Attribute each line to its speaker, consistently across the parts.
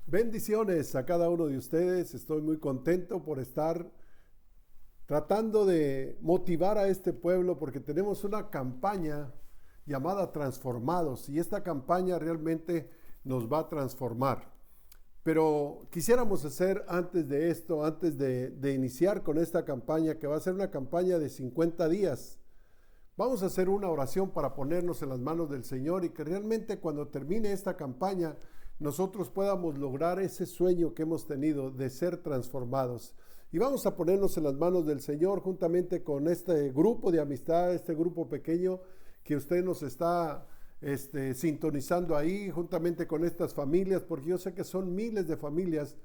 Speaker 1: Bendiciones a cada uno de ustedes. Estoy muy contento por estar tratando de motivar a este pueblo porque tenemos una campaña llamada Transformados y esta campaña realmente nos va a transformar. Pero quisiéramos hacer antes de esto, antes de iniciar con esta campaña, que va a ser una campaña de 50 días, vamos a hacer una oración para ponernos en las manos del Señor y que realmente cuando termine esta campaña nosotros podamos lograr ese sueño que hemos tenido de ser transformados. Y vamos a ponernos en las manos del Señor juntamente con este grupo de amistad, este grupo pequeño que usted nos está sintonizando ahí, juntamente con estas familias, porque yo sé que son miles de familias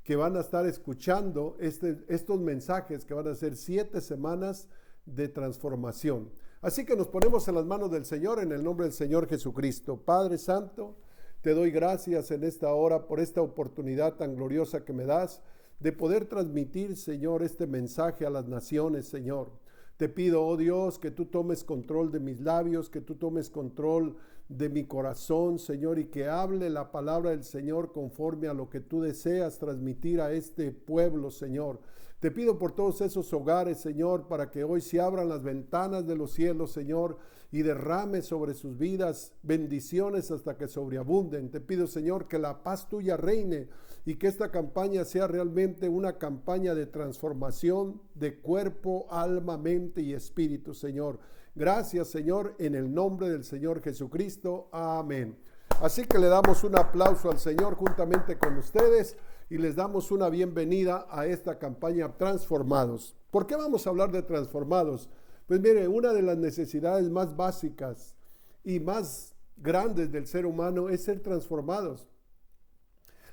Speaker 1: que van a estar escuchando estos mensajes que van a ser 7 semanas de transformación. Así que nos ponemos en las manos del Señor en el nombre del Señor Jesucristo. Padre Santo, te doy gracias en esta hora por esta oportunidad tan gloriosa que me das de poder transmitir, Señor, este mensaje a las naciones, Señor. Te pido, oh Dios, que tú tomes control de mis labios, que tú tomes control de mi corazón, Señor, y que hable la palabra del Señor conforme a lo que tú deseas transmitir a este pueblo, Señor. Te pido por todos esos hogares, Señor, para que hoy se abran las ventanas de los cielos, Señor, y derrame sobre sus vidas bendiciones hasta que sobreabunden. Te pido, Señor, que la paz tuya reine y que esta campaña sea realmente una campaña de transformación de cuerpo, alma, mente y espíritu, Señor. Gracias, Señor, en el nombre del Señor Jesucristo. Amén. Así que le damos un aplauso al Señor juntamente con ustedes y les damos una bienvenida a esta campaña Transformados. ¿Por qué vamos a hablar de transformados? Pues mire, una de las necesidades más básicas y más grandes del ser humano es ser transformados.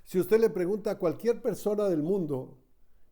Speaker 1: Si usted le pregunta a cualquier persona del mundo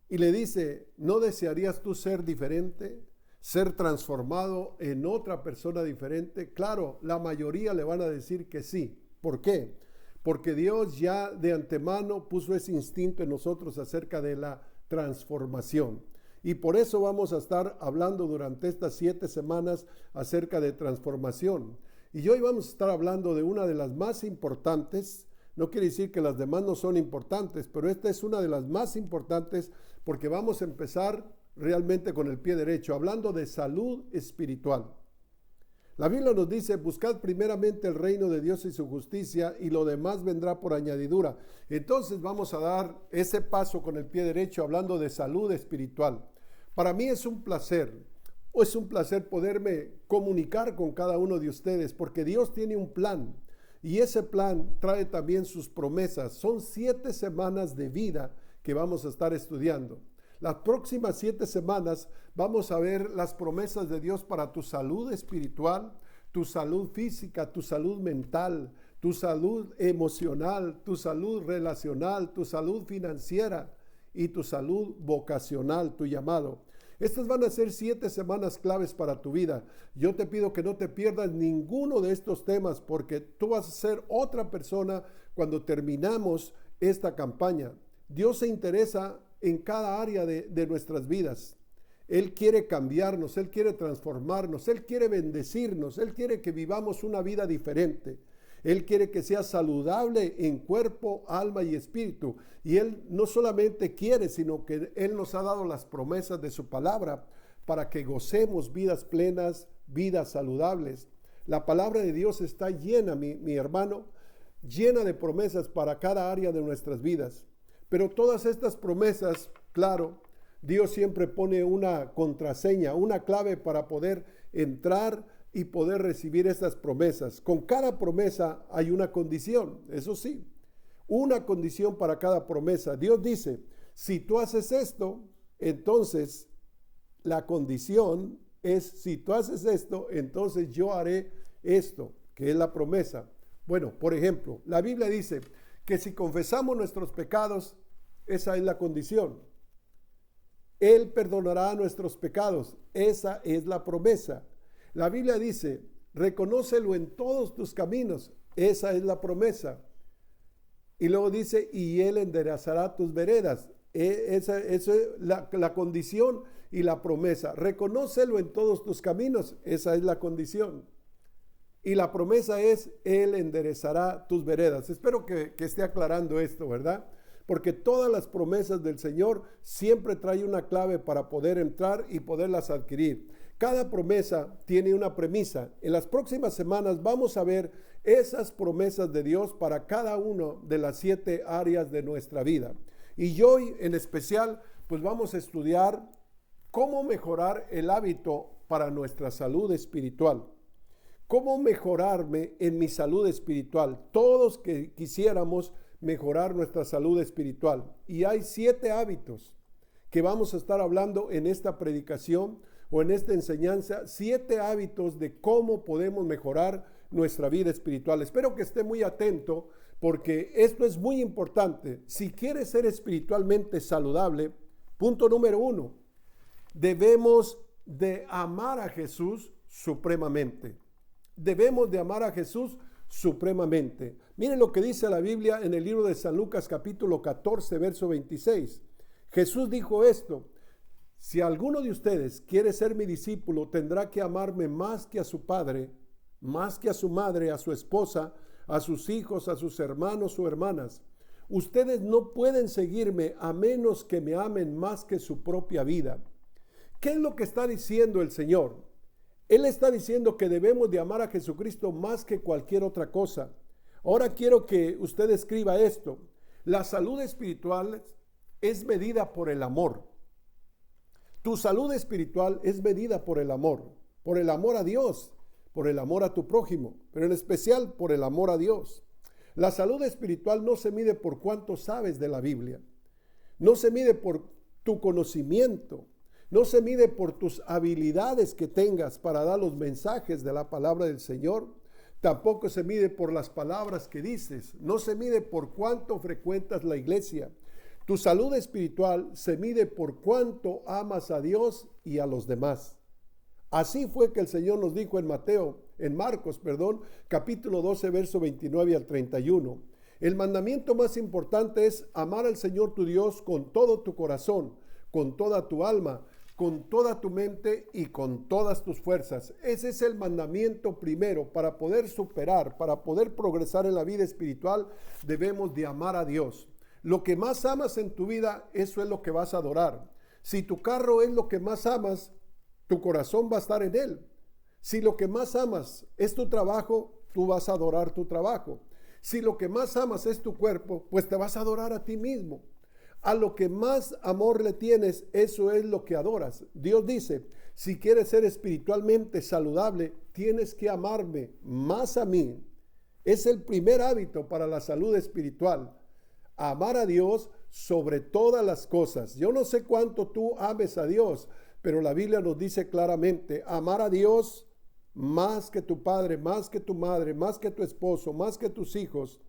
Speaker 1: y le dice, ¿no desearías tú ser diferente? Ser transformado en otra persona diferente. Claro, la mayoría le van a decir que sí. ¿Por qué? Porque Dios ya de antemano puso ese instinto en nosotros acerca de la transformación. Y por eso vamos a estar hablando durante estas 7 semanas acerca de transformación. Y hoy vamos a estar hablando de una de las más importantes. No quiere decir que las demás no son importantes, pero esta es una de las más importantes porque vamos a empezar realmente con el pie derecho, hablando de salud espiritual. La Biblia nos dice, buscad primeramente el reino de Dios y su justicia y lo demás vendrá por añadidura. Entonces vamos a dar ese paso con el pie derecho hablando de salud espiritual. Para mí es un placer poderme comunicar con cada uno de ustedes porque Dios tiene un plan y ese plan trae también sus promesas. Son 7 semanas de vida que vamos a estar estudiando. Las próximas 7 semanas vamos a ver las promesas de Dios para tu salud espiritual, tu salud física, tu salud mental, tu salud emocional, tu salud relacional, tu salud financiera y tu salud vocacional, tu llamado. Estas van a ser 7 semanas claves para tu vida. Yo te pido que no te pierdas ninguno de estos temas porque tú vas a ser otra persona cuando terminamos esta campaña. Dios se interesa en cada área de nuestras vidas. Él quiere cambiarnos, Él quiere transformarnos, Él quiere bendecirnos, Él quiere que vivamos una vida diferente. Él quiere que sea saludable en cuerpo, alma y espíritu. Y Él no solamente quiere, sino que Él nos ha dado las promesas de su palabra para que gocemos vidas plenas, vidas saludables. La palabra de Dios está llena, mi hermano, llena de promesas para cada área de nuestras vidas. Pero todas estas promesas, claro, Dios siempre pone una contraseña, una clave para poder entrar y poder recibir estas promesas. Con cada promesa hay una condición, eso sí, una condición para cada promesa. Dios dice, si tú haces esto, entonces la condición es, si tú haces esto, entonces yo haré esto, que es la promesa. Bueno, por ejemplo, la Biblia dice que si confesamos nuestros pecados, esa es la condición. Él perdonará nuestros pecados. Esa es la promesa. La Biblia dice, reconócelo en todos tus caminos. Esa es la promesa. Y luego dice, y Él enderezará tus veredas. Esa es la condición y la promesa. Reconócelo en todos tus caminos. Esa es la condición. Y la promesa es, Él enderezará tus veredas. Espero que esté aclarando esto, ¿verdad? Porque todas las promesas del Señor siempre trae una clave para poder entrar y poderlas adquirir. Cada promesa tiene una premisa. En las próximas semanas vamos a ver esas promesas de Dios para cada una de las 7 áreas de nuestra vida. Y hoy en especial, pues vamos a estudiar cómo mejorar el hábito para nuestra salud espiritual. ¿Cómo mejorarme en mi salud espiritual? Todos que quisiéramos mejorar nuestra salud espiritual. Y hay 7 hábitos que vamos a estar hablando en esta predicación o en esta enseñanza. 7 hábitos de cómo podemos mejorar nuestra vida espiritual. Espero que esté muy atento porque esto es muy importante. Si quieres ser espiritualmente saludable, punto número 1, debemos de amar a Jesús supremamente. Debemos de amar a Jesús supremamente. Miren lo que dice la Biblia en el libro de San Lucas capítulo 14, verso 26. Jesús dijo esto: si alguno de ustedes quiere ser mi discípulo, tendrá que amarme más que a su padre, más que a su madre, a su esposa, a sus hijos, a sus hermanos o hermanas. Ustedes no pueden seguirme a menos que me amen más que su propia vida. ¿Qué es lo que está diciendo el Señor? Él está diciendo que debemos de amar a Jesucristo más que cualquier otra cosa. Ahora quiero que usted escriba esto. La salud espiritual es medida por el amor. Tu salud espiritual es medida por el amor a Dios, por el amor a tu prójimo, pero en especial por el amor a Dios. La salud espiritual no se mide por cuánto sabes de la Biblia, no se mide por tu conocimiento, no se mide por tus habilidades que tengas para dar los mensajes de la palabra del Señor. Tampoco se mide por las palabras que dices. No se mide por cuánto frecuentas la iglesia. Tu salud espiritual se mide por cuánto amas a Dios y a los demás. Así fue que el Señor nos dijo en Marcos, capítulo 12, verso 29 al 31. El mandamiento más importante es amar al Señor tu Dios con todo tu corazón, con toda tu alma, con toda tu mente y con todas tus fuerzas. Ese es el mandamiento primero. Para poder superar, para poder progresar en la vida espiritual, debemos de amar a Dios. Lo que más amas en tu vida, eso es lo que vas a adorar. Si tu carro es lo que más amas, tu corazón va a estar en él. Si lo que más amas es tu trabajo, tú vas a adorar tu trabajo. Si lo que más amas es tu cuerpo, pues te vas a adorar a ti mismo. A lo que más amor le tienes, eso es lo que adoras. Dios dice, si quieres ser espiritualmente saludable, tienes que amarme más a mí. Es el primer hábito para la salud espiritual. Amar a Dios sobre todas las cosas. Yo no sé cuánto tú ames a Dios, pero la Biblia nos dice claramente, amar a Dios más que tu padre, más que tu madre, más que tu esposo, más que tus hijos.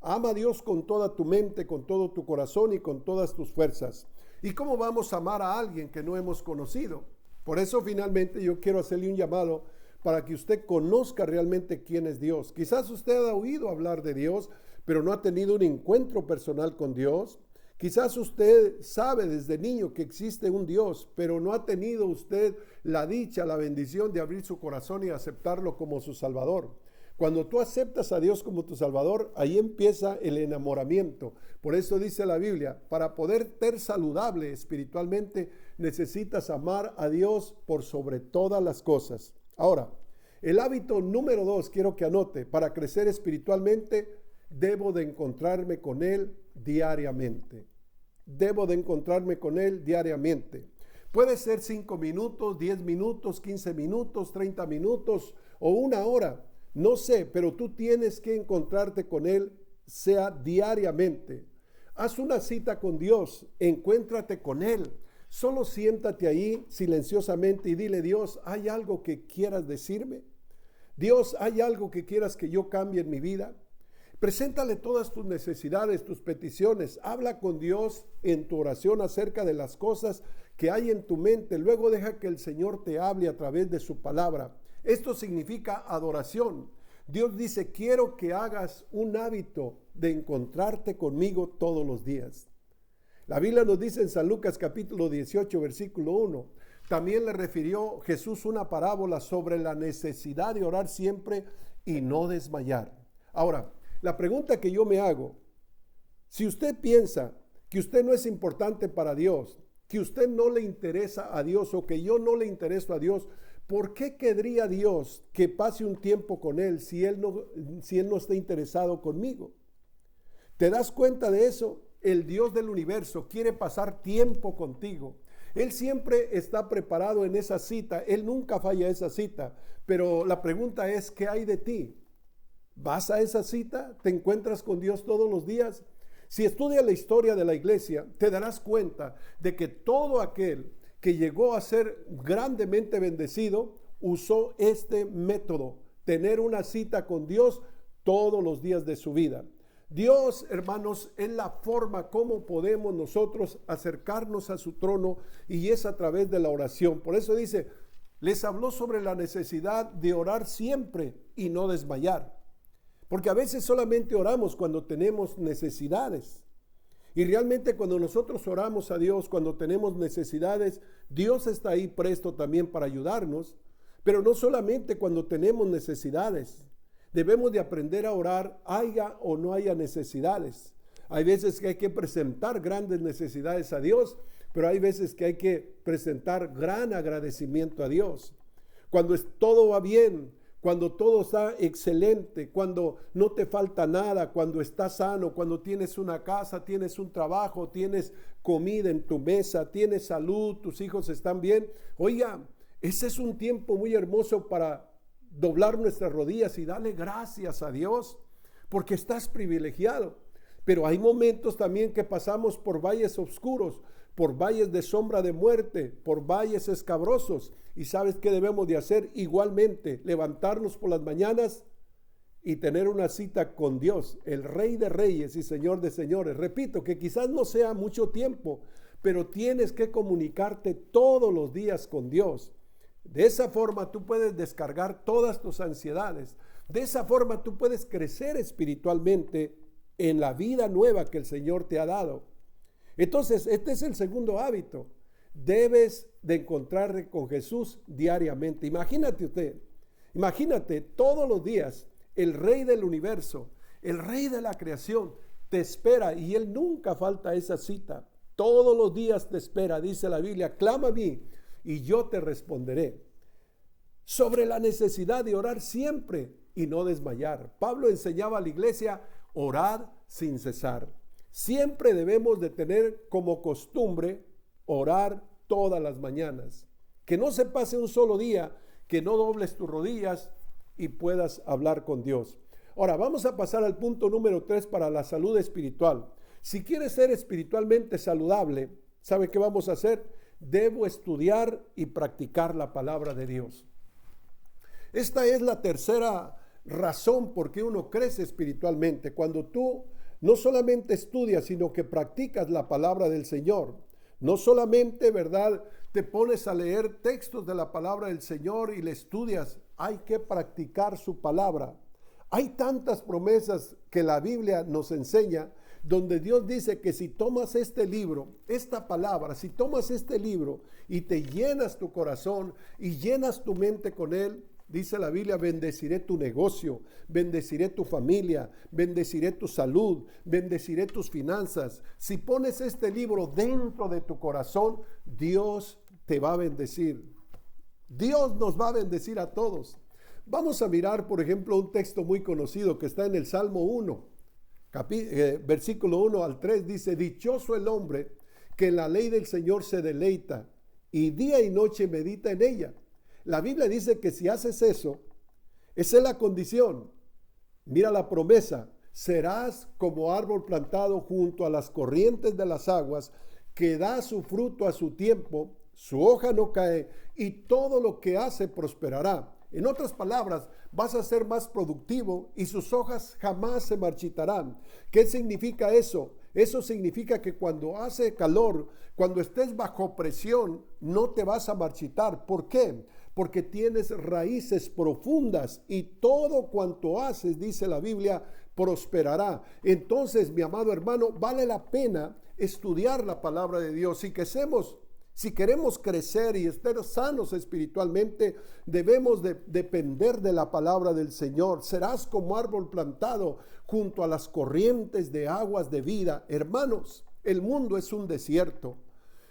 Speaker 1: Ama a Dios con toda tu mente, con todo tu corazón y con todas tus fuerzas. ¿Y cómo vamos a amar a alguien que no hemos conocido? Por eso finalmente yo quiero hacerle un llamado para que usted conozca realmente quién es Dios. Quizás usted ha oído hablar de Dios, pero no ha tenido un encuentro personal con Dios. Quizás usted sabe desde niño que existe un Dios, pero no ha tenido usted la dicha, la bendición de abrir su corazón y aceptarlo como su Salvador. Cuando tú aceptas a Dios como tu Salvador, ahí empieza el enamoramiento. Por eso dice la Biblia, para poder ser saludable espiritualmente, necesitas amar a Dios por sobre todas las cosas. Ahora, el hábito número 2, quiero que anote, para crecer espiritualmente, debo de encontrarme con Él diariamente. Debo de encontrarme con Él diariamente. Puede ser 5 minutos, 10 minutos, 15 minutos, 30 minutos o 1 hora. No sé, pero tú tienes que encontrarte con Él, sea diariamente. Haz una cita con Dios, encuéntrate con Él. Solo siéntate ahí silenciosamente y dile, Dios, ¿hay algo que quieras decirme? Dios, ¿hay algo que quieras que yo cambie en mi vida? Preséntale todas tus necesidades, tus peticiones. Habla con Dios en tu oración acerca de las cosas que hay en tu mente. Luego deja que el Señor te hable a través de su palabra. Esto significa adoración. Dios dice, quiero que hagas un hábito de encontrarte conmigo todos los días. La Biblia nos dice en San Lucas capítulo 18, versículo 1, también le refirió Jesús una parábola sobre la necesidad de orar siempre y no desmayar. Ahora, la pregunta que yo me hago, si usted piensa que usted no es importante para Dios, que usted no le interesa a Dios o que yo no le intereso a Dios, ¿por qué querría Dios que pase un tiempo con Él si Él no está interesado conmigo? ¿Te das cuenta de eso? El Dios del universo quiere pasar tiempo contigo. Él siempre está preparado en esa cita. Él nunca falla esa cita. Pero la pregunta es, ¿qué hay de ti? ¿Vas a esa cita? ¿Te encuentras con Dios todos los días? Si estudias la historia de la iglesia, te darás cuenta de que todo aquel que llegó a ser grandemente bendecido usó este método, tener una cita con Dios todos los días de su vida. Dios, hermanos, es la forma como podemos nosotros acercarnos a su trono, y es a través de la oración. Por eso dice, les habló sobre la necesidad de orar siempre y no desmayar. Porque a veces solamente oramos cuando tenemos necesidades. Y realmente cuando nosotros oramos a Dios, cuando tenemos necesidades, Dios está ahí presto también para ayudarnos. Pero no solamente cuando tenemos necesidades. Debemos de aprender a orar, haya o no haya necesidades. Hay veces que hay que presentar grandes necesidades a Dios, pero hay veces que hay que presentar gran agradecimiento a Dios. Cuando todo va bien, cuando todo está excelente, cuando no te falta nada, cuando estás sano, cuando tienes una casa, tienes un trabajo, tienes comida en tu mesa, tienes salud, tus hijos están bien. Oiga, ese es un tiempo muy hermoso para doblar nuestras rodillas y darle gracias a Dios, porque estás privilegiado. Pero hay momentos también que pasamos por valles oscuros, por valles de sombra de muerte, por valles escabrosos. ¿Y sabes qué debemos de hacer? Igualmente, levantarnos por las mañanas y tener una cita con Dios, el Rey de Reyes y Señor de Señores. Repito, que quizás no sea mucho tiempo, pero tienes que comunicarte todos los días con Dios. De esa forma tú puedes descargar todas tus ansiedades. De esa forma tú puedes crecer espiritualmente en la vida nueva que el Señor te ha dado. Entonces, este es el segundo hábito. Debes de encontrarte con Jesús diariamente. Imagínate todos los días el Rey del universo, el Rey de la creación, te espera, y Él nunca falta a esa cita. Todos los días te espera, dice la Biblia, clama a mí y yo te responderé. Sobre la necesidad de orar siempre y no desmayar. Pablo enseñaba a la iglesia, orad sin cesar. Siempre debemos de tener como costumbre orar todas las mañanas. Que no se pase un solo día, que no dobles tus rodillas y puedas hablar con Dios. Ahora, vamos a pasar al punto número 3 para la salud espiritual. Si quieres ser espiritualmente saludable, ¿sabe qué vamos a hacer? Debo estudiar y practicar la palabra de Dios. Esta es la tercera razón por qué uno crece espiritualmente. Cuando tú no solamente estudias, sino que practicas la palabra del Señor. No solamente, ¿verdad?, te pones a leer textos de la palabra del Señor y le estudias. Hay que practicar su palabra. Hay tantas promesas que la Biblia nos enseña, donde Dios dice que si tomas este libro, esta palabra, si tomas este libro y te llenas tu corazón y llenas tu mente con él, dice la Biblia, bendeciré tu negocio, bendeciré tu familia, bendeciré tu salud, bendeciré tus finanzas. Si pones este libro dentro de tu corazón, Dios te va a bendecir. Dios nos va a bendecir a todos. Vamos a mirar, por ejemplo, un texto muy conocido que está en el Salmo 1. Versículo 1 al 3 dice, dichoso el hombre que en la ley del Señor se deleita y día y noche medita en ella. La Biblia dice que si haces eso, esa es la condición. Mira la promesa, serás como árbol plantado junto a las corrientes de las aguas, que da su fruto a su tiempo, su hoja no cae y todo lo que hace prosperará. En otras palabras, vas a ser más productivo y sus hojas jamás se marchitarán. ¿Qué significa eso? Eso significa que cuando hace calor, cuando estés bajo presión, no te vas a marchitar. ¿Por qué? Porque tienes raíces profundas y todo cuanto haces, dice la Biblia, prosperará. Entonces, mi amado hermano, vale la pena estudiar la palabra de Dios y Si queremos crecer y estar sanos espiritualmente, debemos de depender de la palabra del Señor. Serás como árbol plantado junto a las corrientes de aguas de vida. Hermanos, el mundo es un desierto.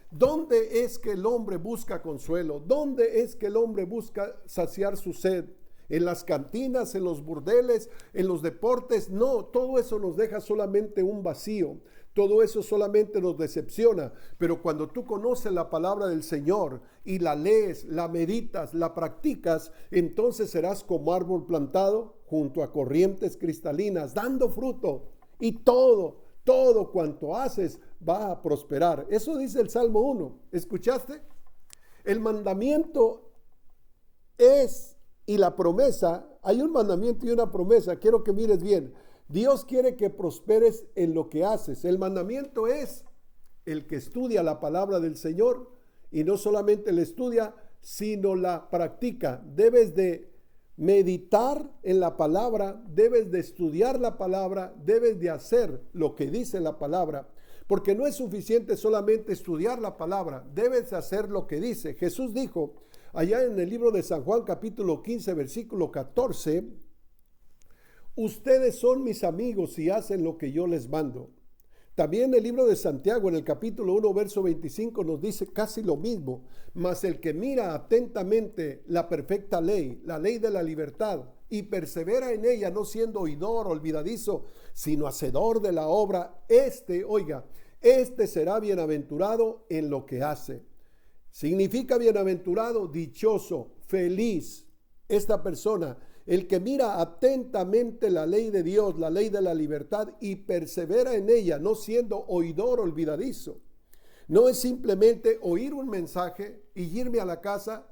Speaker 1: ¿Dónde es que el hombre busca consuelo? ¿Dónde es que el hombre busca saciar su sed? ¿En las cantinas, en los burdeles, en los deportes? No, todo eso nos deja solamente un vacío. Todo eso solamente nos decepciona. Pero cuando tú conoces la palabra del Señor y la lees, la meditas, la practicas, entonces serás como árbol plantado junto a corrientes cristalinas, dando fruto. Y todo cuanto haces va a prosperar. Eso dice el Salmo 1. ¿Escuchaste? El mandamiento es, y la promesa, hay un mandamiento y una promesa. Quiero que mires bien. Dios quiere que prosperes en lo que haces. El mandamiento es el que estudia la palabra del Señor y no solamente la estudia, sino la practica. Debes de meditar en la palabra, debes de estudiar la palabra, debes de hacer lo que dice la palabra, porque no es suficiente solamente estudiar la palabra, debes de hacer lo que dice. Jesús dijo allá en el libro de San Juan capítulo 15 versículo 14, ustedes son mis amigos si hacen lo que yo les mando. También el libro de Santiago en el capítulo 1 verso 25 nos dice casi lo mismo. Mas el que mira atentamente la perfecta ley, la ley de la libertad, y persevera en ella, no siendo oidor, olvidadizo, sino hacedor de la obra, este será bienaventurado en lo que hace. Significa bienaventurado, dichoso, feliz. Esta persona, el que mira atentamente la ley de Dios, la ley de la libertad, y persevera en ella, no siendo oidor olvidadizo. No es simplemente oír un mensaje y irme a la casa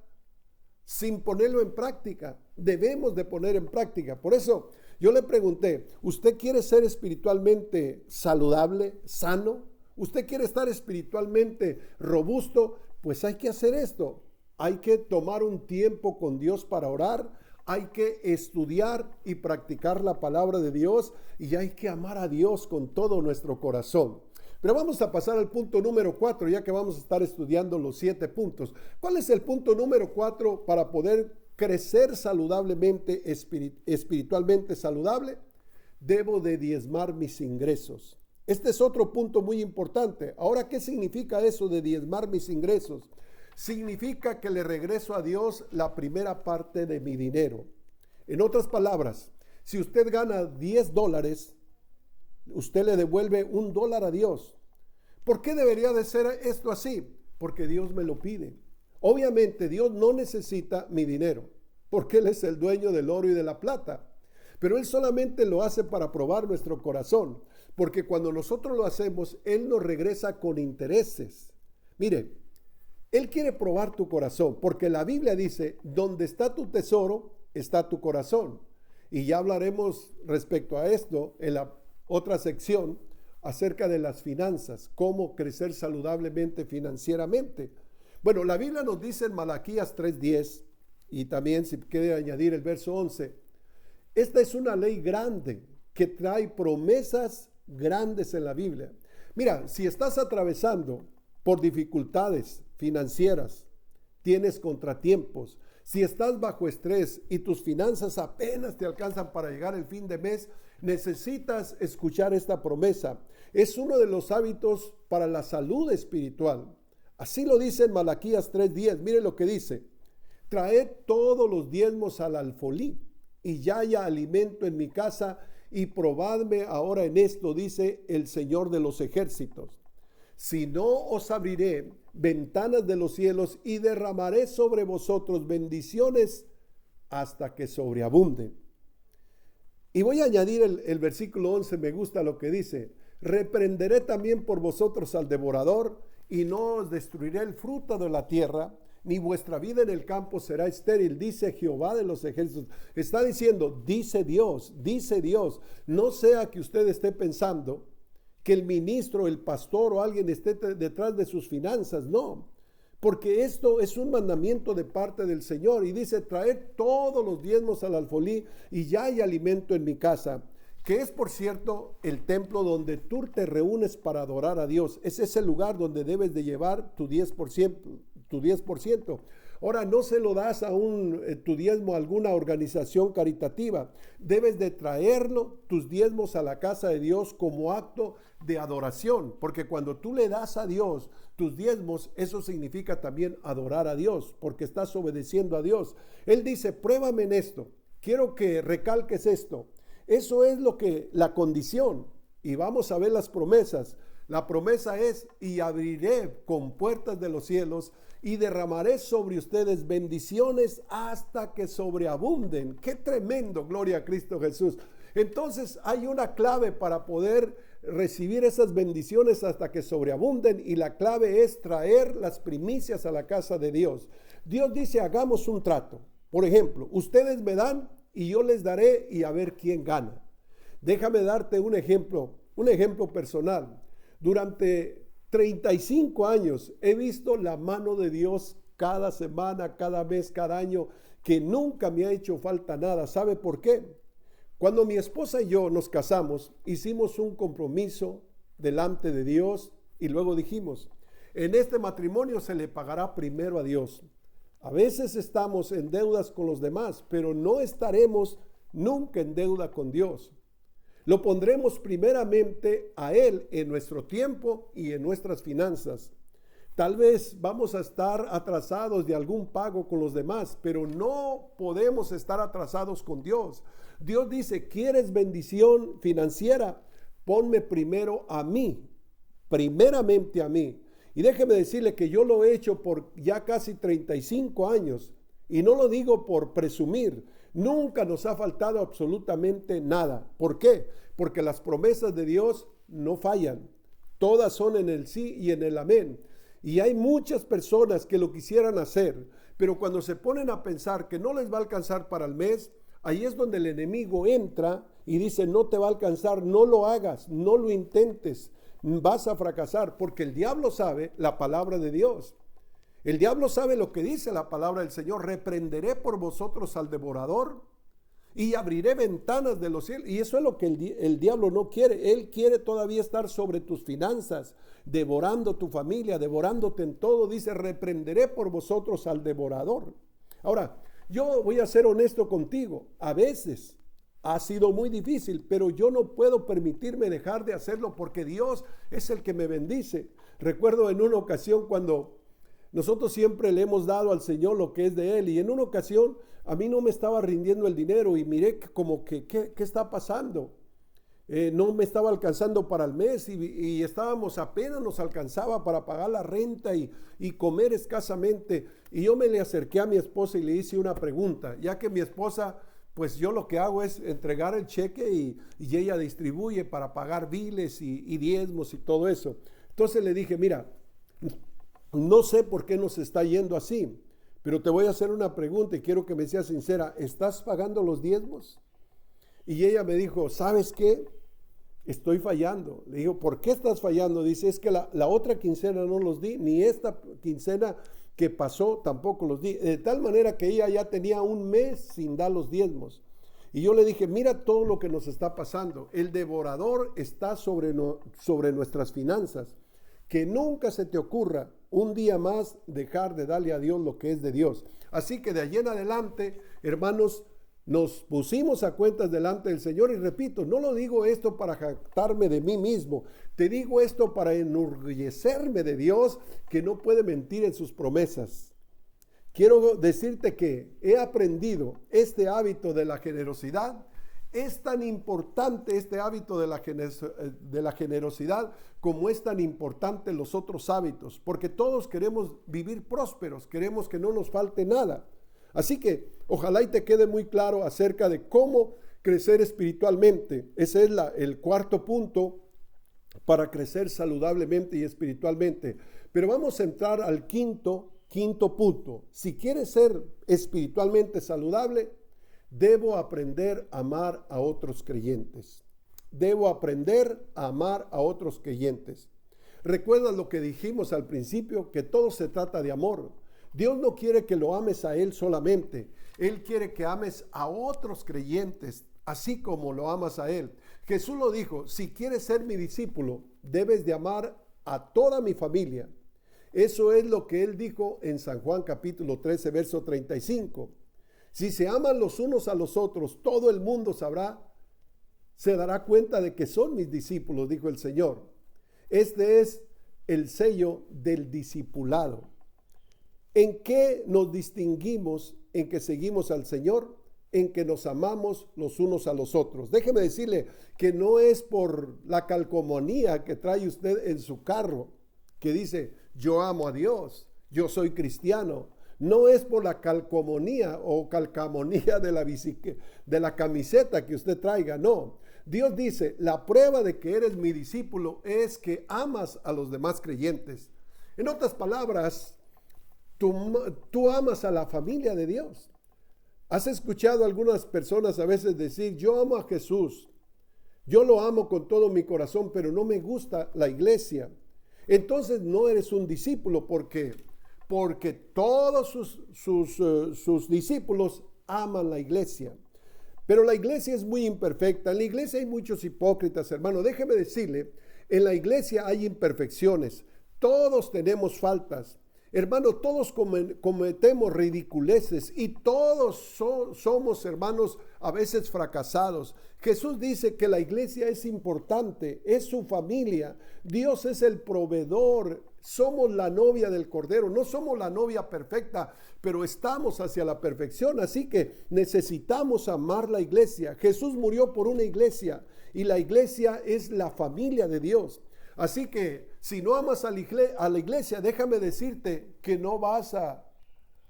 Speaker 1: sin ponerlo en práctica. Debemos de poner en práctica. Por eso yo le pregunté, ¿usted quiere ser espiritualmente saludable, sano? ¿Usted quiere estar espiritualmente robusto? Pues hay que hacer esto. Hay que tomar un tiempo con Dios para orar. Hay que estudiar y practicar la palabra de Dios y hay que amar a Dios con todo nuestro corazón. Pero vamos a pasar al punto número 4, ya que vamos a estar estudiando los 7 puntos. ¿Cuál es el punto número 4 para poder crecer saludablemente, espiritualmente saludable? Debo de diezmar mis ingresos. Este es otro punto muy importante. Ahora, ¿qué significa eso de diezmar mis ingresos? Significa que le regreso a Dios la primera parte de mi dinero. En otras palabras, si usted gana $10, usted le devuelve $1 a Dios. ¿Por qué debería de ser esto así? Porque Dios me lo pide. Obviamente Dios no necesita mi dinero, porque Él es el dueño del oro y de la plata. Pero Él solamente lo hace para probar nuestro corazón, porque cuando nosotros lo hacemos, Él nos regresa con intereses. Mire, Él quiere probar tu corazón, porque la Biblia dice, donde está tu tesoro, está tu corazón. Y ya hablaremos respecto a esto en la otra sección acerca de las finanzas, cómo crecer saludablemente financieramente. Bueno, la Biblia nos dice en Malaquías 3:10, y también si quiere añadir el verso 11, esta es una ley grande que trae promesas grandes en la Biblia. Mira, si estás atravesando por dificultades financieras, tienes contratiempos, si estás bajo estrés y tus finanzas apenas te alcanzan para llegar el fin de mes, necesitas escuchar esta promesa. Es uno de los hábitos para la salud espiritual. Así lo dice en Malaquías 3:10. Mire lo que dice. Traed todos los diezmos al alfolí y ya haya alimento en mi casa y probadme ahora en esto, dice el Señor de los ejércitos. Si no, os abriré ventanas de los cielos y derramaré sobre vosotros bendiciones hasta que sobreabunden. Y voy a añadir el versículo 11, me gusta lo que dice. Reprenderé también por vosotros al devorador y no os destruiré el fruto de la tierra, ni vuestra vida en el campo será estéril, dice Jehová de los ejércitos. Está diciendo, dice Dios, no sea que usted esté pensando que el ministro, el pastor o alguien esté detrás de sus finanzas, no, porque esto es un mandamiento de parte del Señor y dice, traed todos los diezmos al alfolí y ya hay alimento en mi casa. que es, por cierto, el templo donde tú te reúnes para adorar a Dios. Ese es el lugar donde debes de llevar tu 10%. Tu 10%. Ahora, no se lo das a tu diezmo a alguna organización caritativa. Debes de traerlo, tus diezmos, a la casa de Dios como acto de adoración. Porque cuando tú le das a Dios tus diezmos, eso significa también adorar a Dios, porque estás obedeciendo a Dios. Él dice, pruébame en esto. Quiero que recalques esto. Eso es la condición. Y vamos a ver las promesas. La promesa es, y abriré con puertas de los cielos y derramaré sobre ustedes bendiciones hasta que sobreabunden. ¡Qué tremendo! Gloria a Cristo Jesús. Entonces hay una clave para poder recibir esas bendiciones hasta que sobreabunden, y la clave es traer las primicias a la casa de Dios. Dios dice, hagamos un trato. Por ejemplo, ustedes me dan y yo les daré, y a ver quién gana. Déjame darte un ejemplo personal. Durante 35 años he visto la mano de Dios cada semana, cada mes, cada año, que nunca me ha hecho falta nada. ¿Sabe por qué? Cuando mi esposa y yo nos casamos, hicimos un compromiso delante de Dios y luego dijimos, en este matrimonio se le pagará primero a Dios. A veces estamos en deudas con los demás, pero no estaremos nunca en deuda con Dios. Lo pondremos primeramente a Él en nuestro tiempo y en nuestras finanzas. Tal vez vamos a estar atrasados de algún pago con los demás, pero no podemos estar atrasados con Dios. Dios dice, ¿quieres bendición financiera? Ponme primero a mí, primeramente a mí. Y déjeme decirle que yo lo he hecho por ya casi 35 años, y no lo digo por presumir. Nunca nos ha faltado absolutamente nada. ¿Por qué? Porque las promesas de Dios no fallan. Todas son en el sí y en el amén. Y hay muchas personas que lo quisieran hacer, pero cuando se ponen a pensar que no les va a alcanzar para el mes, ahí es donde el enemigo entra y dice, no te va a alcanzar, no lo hagas, no lo intentes, vas a fracasar, porque el diablo sabe la palabra de Dios. El diablo sabe lo que dice la palabra del Señor, reprenderé por vosotros al devorador y abriré ventanas de los cielos. Y eso es lo que el diablo no quiere. Él quiere todavía estar sobre tus finanzas, devorando tu familia, devorándote en todo. Dice, reprenderé por vosotros al devorador. Ahora, yo voy a ser honesto contigo. A veces ha sido muy difícil, pero yo no puedo permitirme dejar de hacerlo porque Dios es el que me bendice. Recuerdo en una ocasión cuando nosotros siempre le hemos dado al Señor lo que es de Él, y en una ocasión a mí no me estaba rindiendo el dinero y miré como que, ¿qué está pasando? No me estaba alcanzando para el mes y estábamos, apenas nos alcanzaba para pagar la renta y comer escasamente. Y yo me le acerqué a mi esposa y le hice una pregunta, ya que mi esposa, pues yo lo que hago es entregar el cheque y ella distribuye para pagar biles y diezmos y todo eso. Entonces le dije, mira, no sé por qué nos está yendo así, pero te voy a hacer una pregunta y quiero que me seas sincera. ¿Estás pagando los diezmos? Y ella me dijo, ¿sabes qué? Estoy fallando. Le digo, ¿por qué estás fallando? Dice, es que la otra quincena no los di, ni esta quincena que pasó tampoco los di. De tal manera que ella ya tenía un mes sin dar los diezmos. Y yo le dije, mira todo lo que nos está pasando. El devorador está sobre nuestras finanzas. Que nunca se te ocurra un día más dejar de darle a Dios lo que es de Dios. Así que de allí en adelante, hermanos, nos pusimos a cuentas delante del Señor. Y repito, no lo digo esto para jactarme de mí mismo. Te digo esto para enorgullecerme de Dios, que no puede mentir en sus promesas. Quiero decirte que he aprendido este hábito de la generosidad. Es tan importante este hábito de la generosidad como es tan importante los otros hábitos, porque todos queremos vivir prósperos, queremos que no nos falte nada. Así que ojalá y te quede muy claro acerca de cómo crecer espiritualmente. Ese es el cuarto punto para crecer saludablemente y espiritualmente. Pero vamos a entrar al quinto punto. Si quieres ser espiritualmente saludable, debo aprender a amar a otros creyentes. Debo aprender a amar a otros creyentes. Recuerda lo que dijimos al principio, que todo se trata de amor. Dios no quiere que lo ames a Él solamente. Él quiere que ames a otros creyentes, así como lo amas a Él. Jesús lo dijo, si quieres ser mi discípulo, debes de amar a toda mi familia. Eso es lo que él dijo en San Juan capítulo 13, verso 35. Si se aman los unos a los otros, todo el mundo se dará cuenta de que son mis discípulos, dijo el Señor. Este es el sello del discipulado. ¿En qué nos distinguimos en que seguimos al Señor? En que nos amamos los unos a los otros. Déjeme decirle que no es por la calcomanía que trae usted en su carro, que dice, yo amo a Dios, yo soy cristiano. No es por la calcomanía o calcamonía de la camiseta que usted traiga, no. Dios dice, la prueba de que eres mi discípulo es que amas a los demás creyentes. En otras palabras, tú amas a la familia de Dios. ¿Has escuchado a algunas personas a veces decir, yo amo a Jesús, yo lo amo con todo mi corazón, pero no me gusta la iglesia? Entonces no eres un discípulo porque todos sus discípulos aman la iglesia. Pero la iglesia es muy imperfecta. En la iglesia hay muchos hipócritas, hermano. Déjeme decirle, en la iglesia hay imperfecciones. Todos tenemos faltas. Hermano, todos cometemos ridiculeces y todos somos, hermanos, a veces fracasados. Jesús dice que la iglesia es importante, es su familia. Dios es el proveedor. Somos la novia del Cordero. No somos la novia perfecta, pero estamos hacia la perfección. Así que necesitamos amar la iglesia. Jesús murió por una iglesia y la iglesia es la familia de Dios. Así que si no amas a la iglesia, déjame decirte que no vas a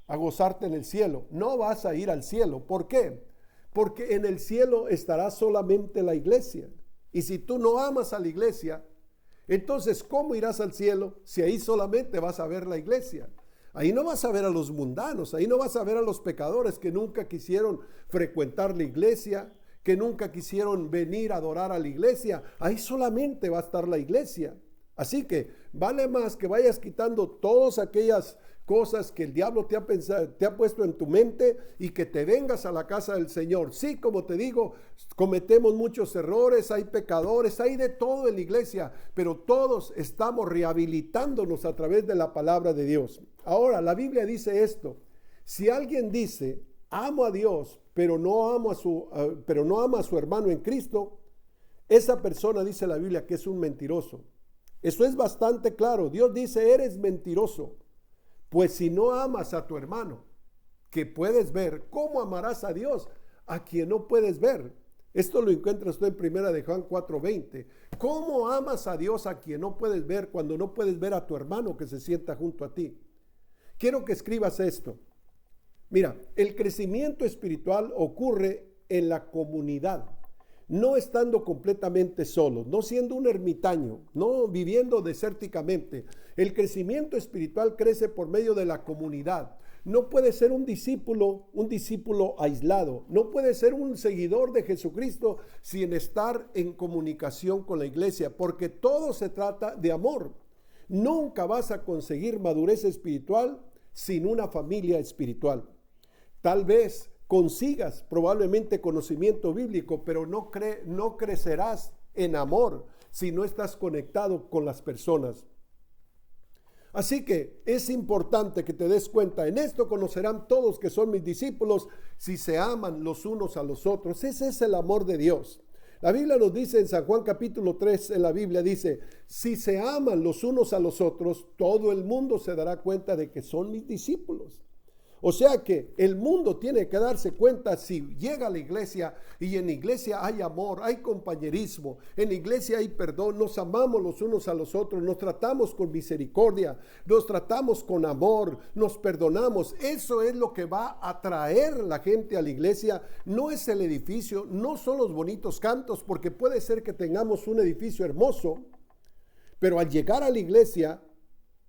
Speaker 1: gozarte en el cielo. No vas a ir al cielo. ¿Por qué? Porque en el cielo estará solamente la iglesia. Y si tú no amas a la iglesia, entonces ¿cómo irás al cielo si ahí solamente vas a ver la iglesia? Ahí no vas a ver a los mundanos, ahí no vas a ver a los pecadores que nunca quisieron frecuentar la iglesia, que nunca quisieron venir a adorar a la iglesia. Ahí solamente va a estar la iglesia. Así que vale más que vayas quitando todas aquellas cosas que el diablo te ha puesto en tu mente y que te vengas a la casa del Señor. Sí, como te digo, cometemos muchos errores, hay pecadores, hay de todo en la iglesia, pero todos estamos rehabilitándonos a través de la palabra de Dios. Ahora, la Biblia dice esto: si alguien dice, amo a Dios, pero no ama a su hermano en Cristo, esa persona, dice la Biblia, que es un mentiroso. Eso es bastante claro. Dios dice, eres mentiroso. Pues si no amas a tu hermano, que puedes ver, ¿cómo amarás a Dios a quien no puedes ver? Esto lo encuentras tú en primera de Juan 4:20. ¿Cómo amas a Dios a quien no puedes ver cuando no puedes ver a tu hermano que se sienta junto a ti? Quiero que escribas esto. Mira, el crecimiento espiritual ocurre en la comunidad, no estando completamente solos, no siendo un ermitaño, no viviendo desérticamente. El crecimiento espiritual crece por medio de la comunidad. No puede ser un discípulo aislado. No puede ser un seguidor de Jesucristo sin estar en comunicación con la iglesia, porque todo se trata de amor. Nunca vas a conseguir madurez espiritual sin una familia espiritual. Tal vez consigas probablemente conocimiento bíblico, pero no crecerás en amor si no estás conectado con las personas. Así que es importante que te des cuenta, en esto conocerán todos que son mis discípulos, si se aman los unos a los otros. Ese es el amor de Dios. La Biblia nos dice en San Juan capítulo 3, en la Biblia dice, si se aman los unos a los otros, todo el mundo se dará cuenta de que son mis discípulos. O sea que el mundo tiene que darse cuenta si llega a la iglesia y en la iglesia hay amor, hay compañerismo, en la iglesia hay perdón, nos amamos los unos a los otros, nos tratamos con misericordia, nos tratamos con amor, nos perdonamos. Eso es lo que va a atraer la gente a la iglesia. No es el edificio, no son los bonitos cantos, porque puede ser que tengamos un edificio hermoso, pero al llegar a la iglesia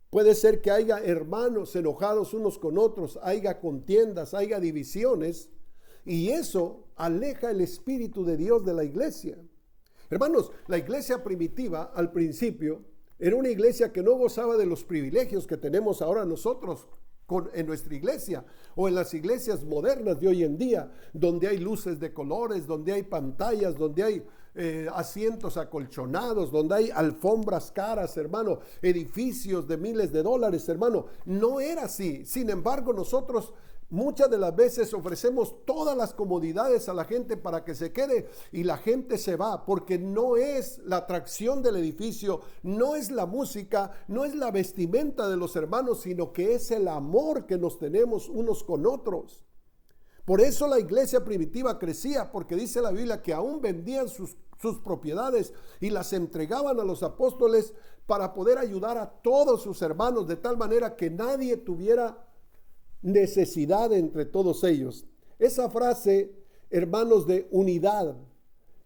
Speaker 1: puede ser que haya hermanos enojados unos con otros, haya contiendas, haya divisiones, y eso aleja el Espíritu de Dios de la iglesia. Hermanos, la iglesia primitiva al principio era una iglesia que no gozaba de los privilegios que tenemos ahora nosotros en nuestra iglesia o en las iglesias modernas de hoy en día, donde hay luces de colores, donde hay pantallas, donde hay asientos acolchonados, donde hay alfombras caras, hermano, edificios de miles de dólares, hermano. No era así. Sin embargo, nosotros muchas de las veces ofrecemos todas las comodidades a la gente para que se quede y la gente se va, porque no es la atracción del edificio, no es la música, no es la vestimenta de los hermanos, sino que es el amor que nos tenemos unos con otros. Por eso la iglesia primitiva crecía, porque dice la Biblia que aún vendían sus propiedades y las entregaban a los apóstoles para poder ayudar a todos sus hermanos, de tal manera que nadie tuviera necesidad entre todos ellos. Esa frase, hermanos, de unidad,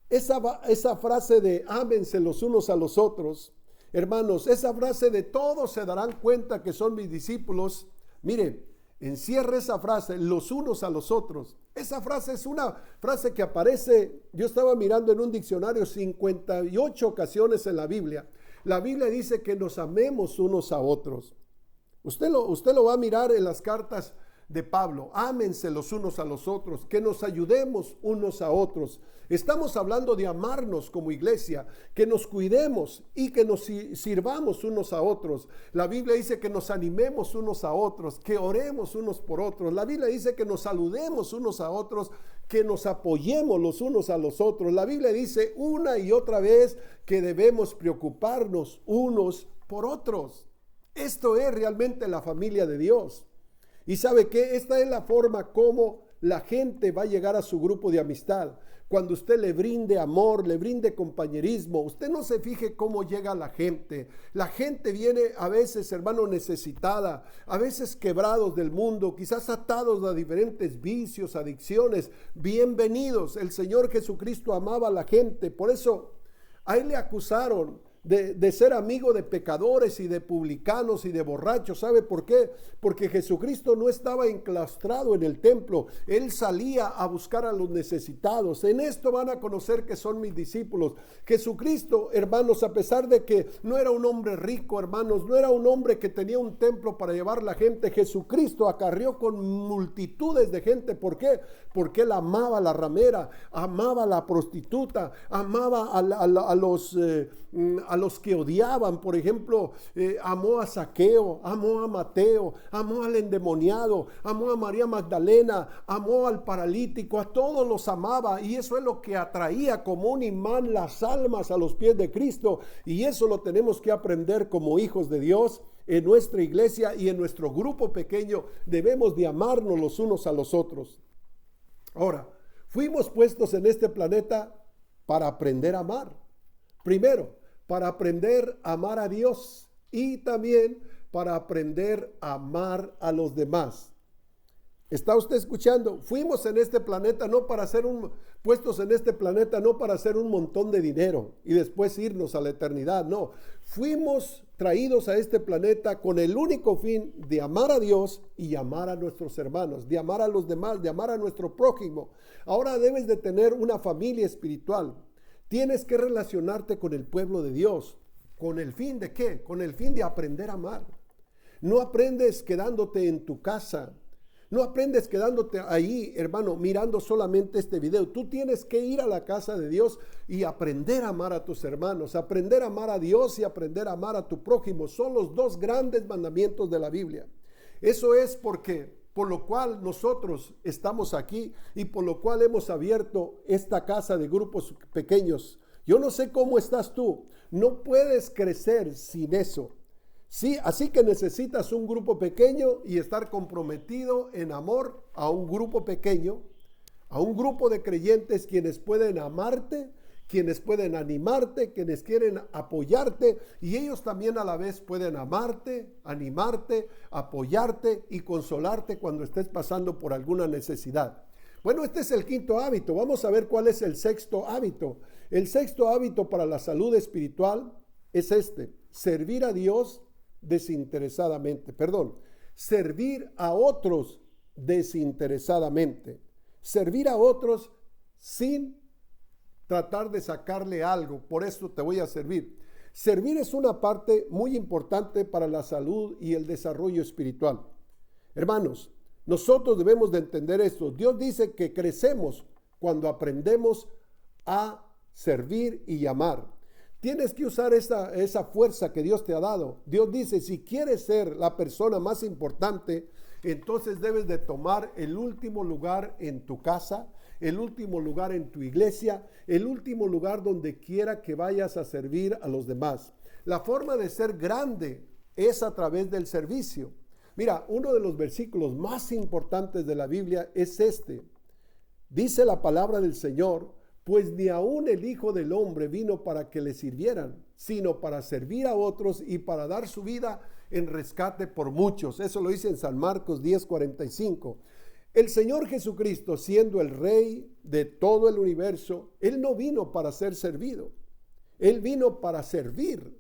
Speaker 1: esa frase de ámense los unos a los otros, hermanos, esa frase de todos se darán cuenta que son mis discípulos. Miren, encierra esa frase, los unos a los otros. Esa frase es una frase que aparece, yo estaba mirando en un diccionario, 58 ocasiones en la Biblia. La Biblia dice que nos amemos unos a otros. Usted lo va a mirar en las cartas de Pablo. Ámense los unos a los otros, que nos ayudemos unos a otros. Estamos hablando de amarnos como iglesia, que nos cuidemos y que nos sirvamos unos a otros. La Biblia dice que nos animemos unos a otros, que oremos unos por otros. La Biblia dice que nos saludemos unos a otros, que nos apoyemos los unos a los otros. La Biblia dice una y otra vez que debemos preocuparnos unos por otros. Esto es realmente la familia de Dios. Y ¿sabe qué? Esta es la forma como la gente va a llegar a su grupo de amistad. Cuando usted le brinde amor, le brinde compañerismo, usted no se fije cómo llega la gente. La gente viene a veces, hermano, necesitada, a veces quebrados del mundo, quizás atados a diferentes vicios, adicciones. Bienvenidos. El Señor Jesucristo amaba a la gente. Por eso a él le acusaron de ser amigo de pecadores y de publicanos y de borrachos. ¿Sabe por qué? Porque Jesucristo no estaba enclaustrado en el templo. Él salía a buscar a los necesitados. En esto van a conocer que son mis discípulos. Jesucristo, hermanos, a pesar de que no era un hombre rico, hermanos, no era un hombre que tenía un templo para llevar la gente, Jesucristo acarrió con multitudes de gente. ¿Por qué? Porque él amaba a la ramera, amaba a la prostituta, amaba a los que odiaban. Por ejemplo, amó a Zaqueo, amó a Mateo, amó al endemoniado, amó a María Magdalena, amó al paralítico, a todos los amaba, y eso es lo que atraía como un imán las almas a los pies de Cristo. Y eso lo tenemos que aprender como hijos de Dios. En nuestra iglesia y en nuestro grupo pequeño debemos de amarnos los unos a los otros. Ahora, fuimos puestos en este planeta para aprender a amar. Primero, para aprender a amar a Dios y también para aprender a amar a los demás. ¿Está usted escuchando? Fuimos en este planeta no para ser puestos en este planeta no para hacer un montón de dinero y después irnos a la eternidad. No, fuimos traídos a este planeta con el único fin de amar a Dios y amar a nuestros hermanos, de amar a los demás, de amar a nuestro prójimo. Ahora debes de tener una familia espiritual. Tienes que relacionarte con el pueblo de Dios. ¿Con el fin de qué? Con el fin de aprender a amar. No aprendes quedándote en tu casa. No aprendes quedándote ahí, hermano, mirando solamente este video. Tú tienes que ir a la casa de Dios y aprender a amar a tus hermanos, aprender a amar a Dios y aprender a amar a tu prójimo. Son los dos grandes mandamientos de la Biblia. Eso es por lo cual nosotros estamos aquí y por lo cual hemos abierto esta casa de grupos pequeños. Yo no sé cómo estás tú. No puedes crecer sin eso. Sí, así que necesitas un grupo pequeño y estar comprometido en amor a un grupo pequeño, a un grupo de creyentes quienes pueden amarte, quienes pueden animarte, quienes quieren apoyarte, y ellos también a la vez pueden amarte, animarte, apoyarte y consolarte cuando estés pasando por alguna necesidad. Bueno, este es el quinto hábito. Vamos a ver cuál es el sexto hábito. El sexto hábito para la salud espiritual es servir a Dios desinteresadamente. Servir a otros desinteresadamente. Servir a otros sin tratar de sacarle algo. Por eso te voy a servir. Servir es una parte muy importante para la salud y el desarrollo espiritual. Hermanos, nosotros debemos de entender esto. Dios dice que crecemos cuando aprendemos a servir y amar. Tienes que usar esa fuerza que Dios te ha dado. Dios dice, si quieres ser la persona más importante, entonces debes de tomar el último lugar en tu casa, el último lugar en tu iglesia, el último lugar donde quiera que vayas a servir a los demás. La forma de ser grande es a través del servicio. Mira, uno de los versículos más importantes de la Biblia es este. Dice la palabra del Señor, pues ni aun el Hijo del Hombre vino para que le sirvieran, sino para servir a otros y para dar su vida en rescate por muchos. Eso lo dice en San Marcos 10:45. El Señor Jesucristo, siendo el Rey de todo el universo, Él no vino para ser servido. Él vino para servir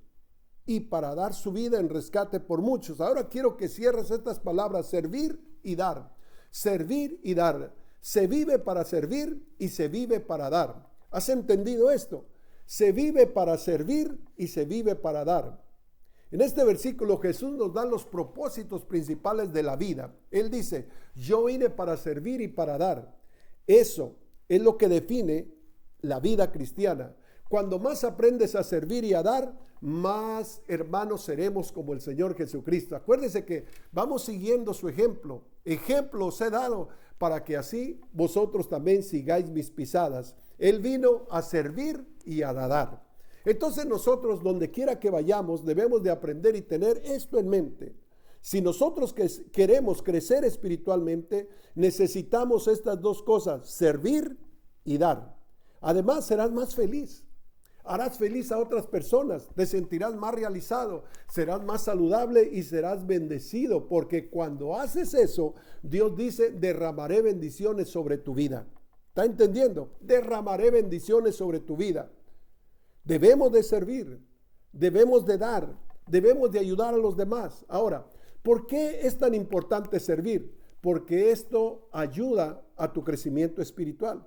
Speaker 1: y para dar su vida en rescate por muchos. Ahora quiero que cierres estas palabras, servir y dar. Servir y dar. Se vive para servir y se vive para dar. ¿Has entendido esto? Se vive para servir y se vive para dar. En este versículo Jesús nos da los propósitos principales de la vida. Él dice, yo vine para servir y para dar. Eso es lo que define la vida cristiana. Cuando más aprendes a servir y a dar, más hermanos seremos como el Señor Jesucristo. Acuérdense que vamos siguiendo su ejemplo. Ejemplo os he dado para que así vosotros también sigáis mis pisadas. Él vino a servir y a dar. Entonces nosotros, donde quiera que vayamos, debemos de aprender y tener esto en mente. Si nosotros queremos crecer espiritualmente, necesitamos estas dos cosas, servir y dar. Además, serás más feliz. Harás feliz a otras personas, te sentirás más realizado, serás más saludable y serás bendecido, porque cuando haces eso, Dios dice, derramaré bendiciones sobre tu vida. ¿Está entendiendo? Derramaré bendiciones sobre tu vida. Debemos de servir, debemos de dar, debemos de ayudar a los demás. Ahora, ¿por qué es tan importante servir? Porque esto ayuda a tu crecimiento espiritual.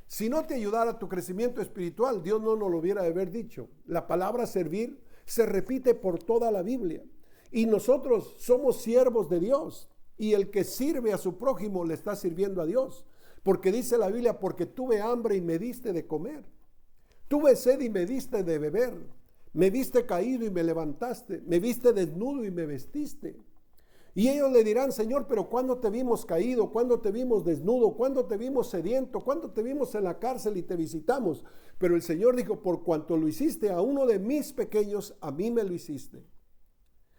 Speaker 1: Si no te ayudara a tu crecimiento espiritual, Dios no nos lo hubiera de haber dicho. La palabra servir se repite por toda la Biblia. Y nosotros somos siervos de Dios. Y el que sirve a su prójimo le está sirviendo a Dios. Porque dice la Biblia, porque tuve hambre y me diste de comer. Tuve sed y me diste de beber. Me viste caído y me levantaste. Me viste desnudo y me vestiste. Y ellos le dirán, Señor, pero ¿cuándo te vimos caído? ¿Cuándo te vimos desnudo? ¿Cuándo te vimos sediento? ¿Cuándo te vimos en la cárcel y te visitamos? Pero el Señor dijo, por cuanto lo hiciste a uno de mis pequeños, a mí me lo hiciste.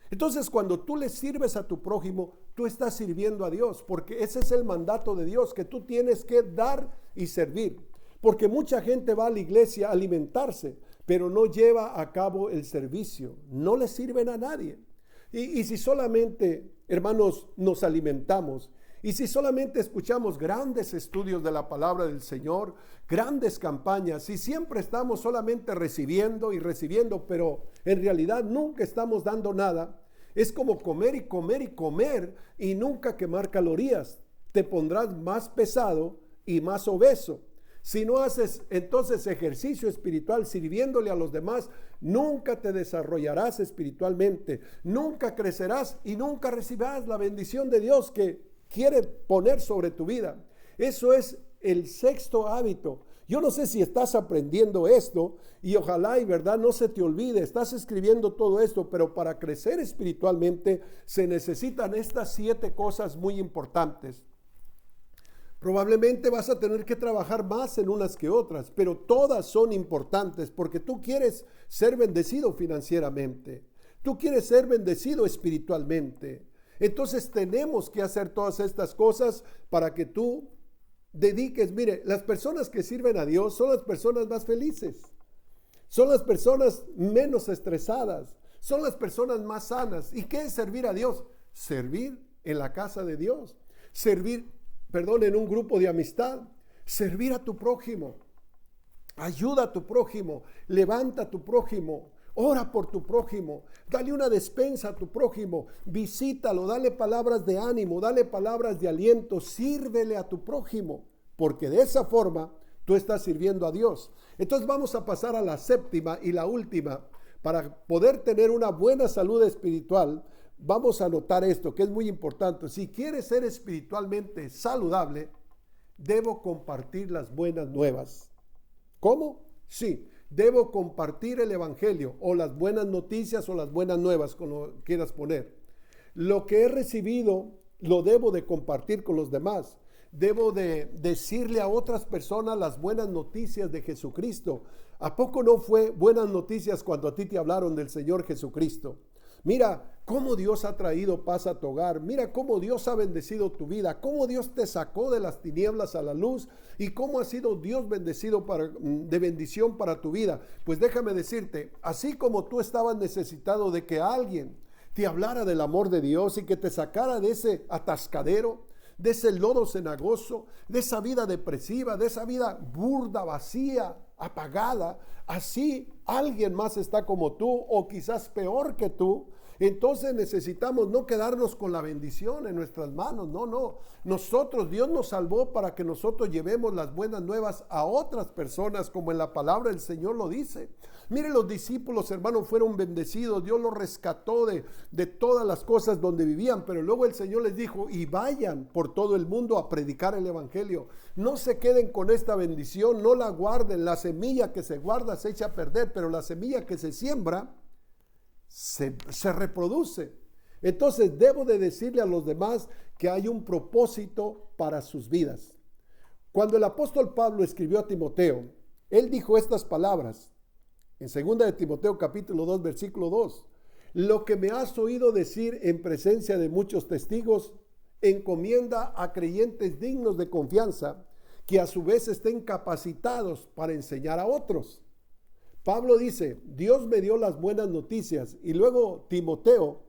Speaker 1: Entonces, cuando tú le sirves a tu prójimo, tú estás sirviendo a Dios, porque ese es el mandato de Dios, que tú tienes que dar y servir. Porque mucha gente va a la iglesia a alimentarse, pero no lleva a cabo el servicio. No le sirven a nadie. Y si solamente, hermanos, nos alimentamos, y si solamente escuchamos grandes estudios de la palabra del Señor, grandes campañas, si siempre estamos solamente recibiendo y recibiendo, pero en realidad nunca estamos dando nada, es como comer y comer y comer y nunca quemar calorías. Te pondrás más pesado y más obeso. Si no haces entonces ejercicio espiritual sirviéndole a los demás, nunca te desarrollarás espiritualmente, nunca crecerás y nunca recibirás la bendición de Dios que quiere poner sobre tu vida. Eso es el sexto hábito. Yo no sé si estás aprendiendo esto y ojalá y verdad no se te olvide, estás escribiendo todo esto, pero para crecer espiritualmente se necesitan estas 7 cosas muy importantes. Probablemente vas a tener que trabajar más en unas que otras, pero todas son importantes porque tú quieres ser bendecido financieramente. Tú quieres ser bendecido espiritualmente. Entonces tenemos que hacer todas estas cosas para que tú dediques. Mire, las personas que sirven a Dios son las personas más felices. Son las personas menos estresadas. Son las personas más sanas. ¿Y qué es servir a Dios? Servir en la casa de Dios. En un grupo de amistad, servir a tu prójimo, ayuda a tu prójimo, levanta a tu prójimo, ora por tu prójimo, dale una despensa a tu prójimo, visítalo, dale palabras de ánimo, dale palabras de aliento, sírvele a tu prójimo, porque de esa forma tú estás sirviendo a Dios. Entonces vamos a pasar a la séptima y la última. Para poder tener una buena salud espiritual, vamos a notar esto que es muy importante. Si quieres ser espiritualmente saludable, debo compartir las buenas nuevas. ¿Cómo? Sí, debo compartir el evangelio o las buenas noticias o las buenas nuevas, como quieras poner. Lo que he recibido lo debo de compartir con los demás. Debo de decirle a otras personas las buenas noticias de Jesucristo. ¿A poco no fue buenas noticias cuando a ti te hablaron del Señor Jesucristo? Mira cómo Dios ha traído paz a tu hogar. Mira cómo Dios ha bendecido tu vida. Cómo Dios te sacó de las tinieblas a la luz. Y cómo ha sido Dios bendecido de bendición para tu vida. Pues déjame decirte, así como tú estabas necesitado de que alguien te hablara del amor de Dios y que te sacara de ese atascadero, de ese lodo cenagoso, de esa vida depresiva, de esa vida burda, vacía, apagada, así alguien más está como tú o quizás peor que tú. Entonces necesitamos no quedarnos con la bendición en nuestras manos, no. Nosotros, Dios nos salvó para que nosotros llevemos las buenas nuevas a otras personas, como en la palabra del Señor lo dice. Mire, los discípulos, hermanos, fueron bendecidos. Dios los rescató de todas las cosas donde vivían, pero luego el Señor les dijo, y vayan por todo el mundo a predicar el evangelio. No se queden con esta bendición, no la guarden. La semilla que se guarda se echa a perder, pero la semilla que se siembra se reproduce. Entonces debo de decirle a los demás que hay un propósito para sus vidas. Cuando el apóstol Pablo escribió a Timoteo, él dijo estas palabras en 2 de Timoteo capítulo 2 versículo 2: lo que me has oído decir en presencia de muchos testigos, encomienda a creyentes dignos de confianza, que a su vez estén capacitados para enseñar a otros. Pablo dice, Dios me dio las buenas noticias y luego Timoteo,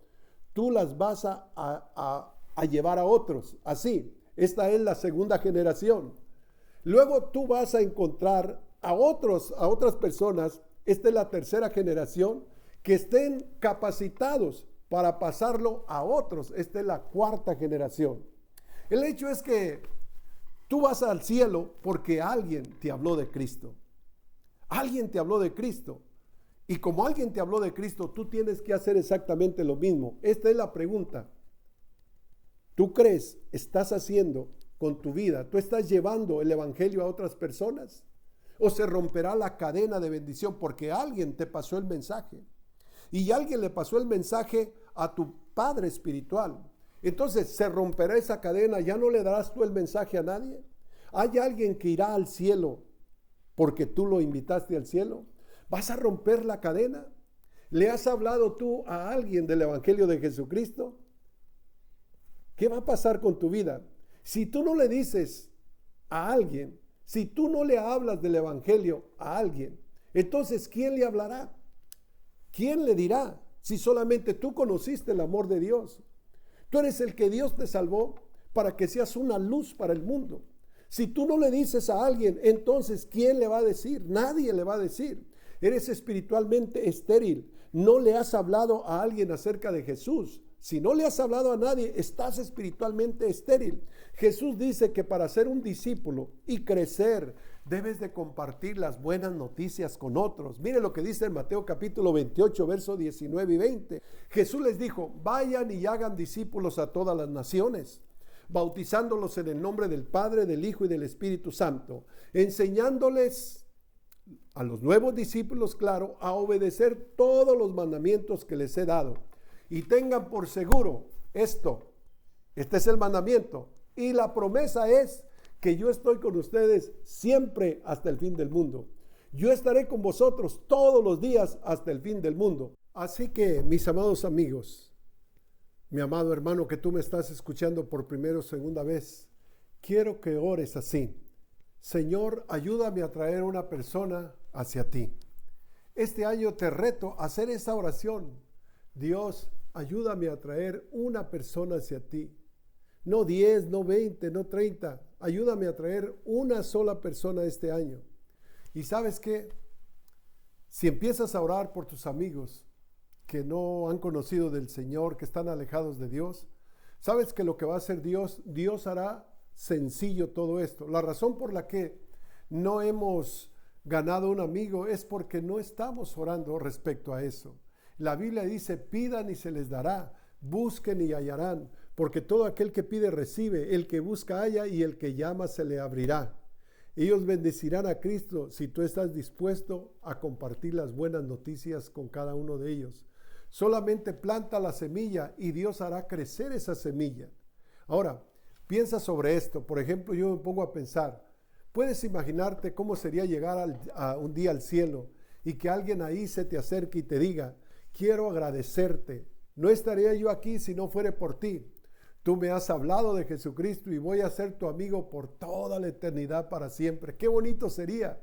Speaker 1: tú las vas a llevar a otros. Así, esta es la segunda generación. Luego tú vas a encontrar a otras personas, esta es la tercera generación, que estén capacitados para pasarlo a otros. Esta es la cuarta generación. El hecho es que tú vas al cielo porque alguien te habló de Cristo. Alguien te habló de Cristo. Y como alguien te habló de Cristo, tú tienes que hacer exactamente lo mismo. Esta es la pregunta. ¿Tú crees, estás haciendo con tu vida, tú estás llevando el evangelio a otras personas? ¿O se romperá la cadena de bendición porque alguien te pasó el mensaje? Y alguien le pasó el mensaje a tu padre espiritual. Entonces se romperá esa cadena, ya no le darás tú el mensaje a nadie. ¿Hay alguien que irá al cielo porque tú lo invitaste al cielo? ¿Vas a romper la cadena? ¿Le has hablado tú a alguien del evangelio de Jesucristo? ¿Qué va a pasar con tu vida? Si tú no le dices a alguien, si tú no le hablas del evangelio a alguien, entonces ¿quién le hablará? ¿Quién le dirá si solamente tú conociste el amor de Dios? Tú eres el que Dios te salvó para que seas una luz para el mundo. Si tú no le dices a alguien, entonces ¿quién le va a decir? Nadie le va a decir. Eres espiritualmente estéril. No le has hablado a alguien acerca de Jesús. Si no le has hablado a nadie, estás espiritualmente estéril. Jesús dice que para ser un discípulo y crecer, debes de compartir las buenas noticias con otros. Mire lo que dice en Mateo capítulo 28, versos 19 y 20. Jesús les dijo, vayan y hagan discípulos a todas las naciones, bautizándolos en el nombre del Padre, del Hijo y del Espíritu Santo, enseñándoles a los nuevos discípulos, claro, a obedecer todos los mandamientos que les he dado. Y tengan por seguro este es el mandamiento. Y la promesa es que yo estoy con ustedes siempre hasta el fin del mundo. Yo estaré con vosotros todos los días hasta el fin del mundo. Así que, mis amados amigos, mi amado hermano que tú me estás escuchando por primera o segunda vez, quiero que ores así. Señor, ayúdame a traer una persona hacia ti. Este año te reto a hacer esa oración. Dios, ayúdame a traer una persona hacia ti. No 10, no 20, no 30. Ayúdame a traer una sola persona este año. Y ¿sabes qué? Si empiezas a orar por tus amigos que no han conocido del Señor, que están alejados de Dios, ¿sabes que lo que va a hacer Dios? Dios hará sencillo todo esto. La razón por la que no hemos ganado un amigo es porque no estamos orando respecto a eso. La Biblia dice, pidan y se les dará, busquen y hallarán, porque todo aquel que pide recibe, el que busca halla y el que llama se le abrirá. Ellos bendecirán a Cristo si tú estás dispuesto a compartir las buenas noticias con cada uno de ellos. Solamente planta la semilla y Dios hará crecer esa semilla. Ahora, piensa sobre esto. Por ejemplo, yo me pongo a pensar, ¿puedes imaginarte cómo sería llegar un día al cielo y que alguien ahí se te acerque y te diga, quiero agradecerte, no estaría yo aquí si no fuera por ti? Tú me has hablado de Jesucristo y voy a ser tu amigo por toda la eternidad para siempre. Qué bonito sería.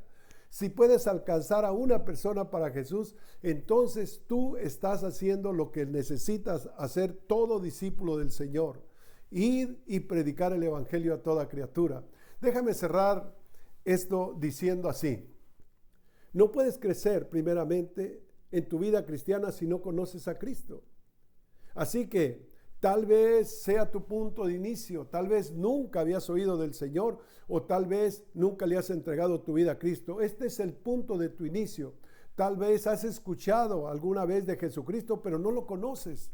Speaker 1: Si puedes alcanzar a una persona para Jesús, entonces tú estás haciendo lo que necesitas hacer todo discípulo del Señor. Ir y predicar el evangelio a toda criatura. Déjame cerrar esto diciendo así. No puedes crecer primeramente en tu vida cristiana si no conoces a Cristo. Así que tal vez sea tu punto de inicio, tal vez nunca habías oído del Señor o tal vez nunca le has entregado tu vida a Cristo. Este es el punto de tu inicio. Tal vez has escuchado alguna vez de Jesucristo, pero no lo conoces.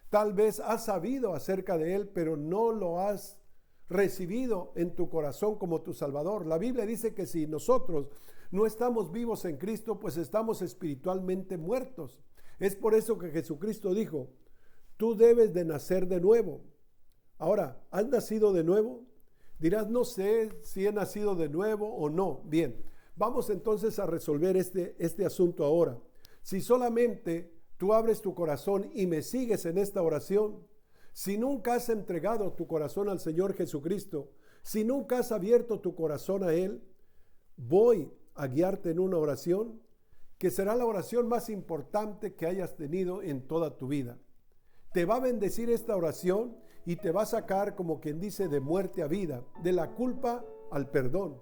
Speaker 1: Tal vez has sabido acerca de Él, pero no lo has recibido en tu corazón como tu Salvador. La Biblia dice que si nosotros no estamos vivos en Cristo, pues estamos espiritualmente muertos. Es por eso que Jesucristo dijo, tú debes de nacer de nuevo. Ahora, ¿has nacido de nuevo? Dirás, no sé si he nacido de nuevo o no. Bien, vamos entonces a resolver este asunto ahora. Si solamente tú abres tu corazón y me sigues en esta oración, si nunca has entregado tu corazón al Señor Jesucristo, si nunca has abierto tu corazón a Él, voy a guiarte en una oración que será la oración más importante que hayas tenido en toda tu vida. Te va a bendecir esta oración y te va a sacar, como quien dice, de muerte a vida, de la culpa al perdón,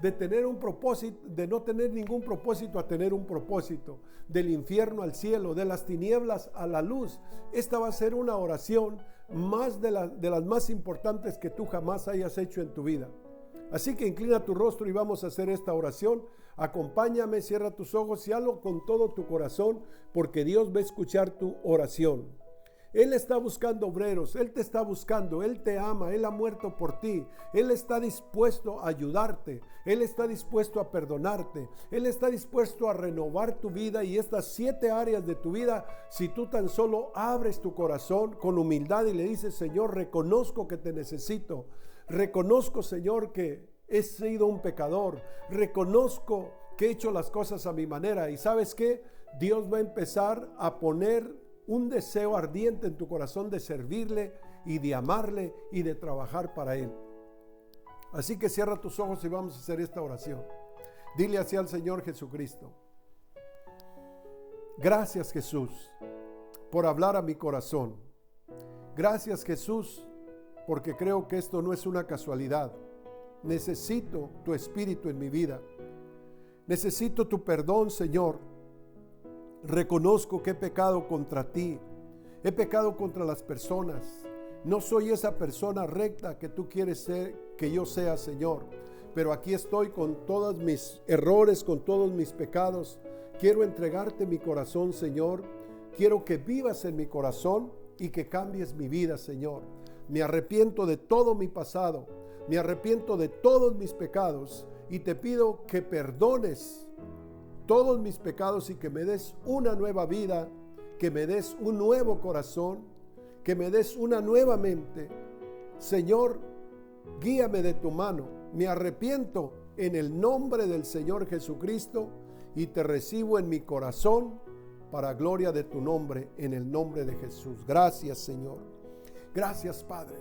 Speaker 1: de tener un propósito, de no tener ningún propósito a tener un propósito, del infierno al cielo, de las tinieblas a la luz. Esta va a ser una oración más de las más importantes que tú jamás hayas hecho en tu vida. Así que inclina tu rostro y vamos a hacer esta oración. Acompáñame, cierra tus ojos y hazlo con todo tu corazón, porque Dios va a escuchar tu oración. Él está buscando obreros, Él te está buscando, Él te ama, Él ha muerto por ti, Él está dispuesto a ayudarte, Él está dispuesto a perdonarte, Él está dispuesto a renovar tu vida y estas 7 áreas de tu vida, si tú tan solo abres tu corazón con humildad y le dices, Señor, reconozco que te necesito, reconozco, Señor, que he sido un pecador, reconozco que he hecho las cosas a mi manera y ¿sabes qué? Dios va a empezar a poner un deseo ardiente en tu corazón de servirle y de amarle y de trabajar para Él. Así que cierra tus ojos y vamos a hacer esta oración. Dile así al Señor Jesucristo. Gracias, Jesús, por hablar a mi corazón. Gracias, Jesús, porque creo que esto no es una casualidad. Necesito tu espíritu en mi vida. Necesito tu perdón, Señor. Reconozco que he pecado contra ti, he pecado contra las personas, no soy esa persona recta que tú quieres que yo sea, Señor, pero aquí estoy con todos mis errores, con todos mis pecados. Quiero entregarte mi corazón, Señor, quiero que vivas en mi corazón y que cambies mi vida, Señor. Me arrepiento de todo mi pasado, me arrepiento de todos mis pecados y te pido que perdones todos mis pecados y que me des una nueva vida, que me des un nuevo corazón, que me des una nueva mente. Señor, guíame de tu mano. Me arrepiento en el nombre del Señor Jesucristo y te recibo en mi corazón para gloria de tu nombre, en el nombre de Jesús. Gracias, Señor. Gracias, Padre.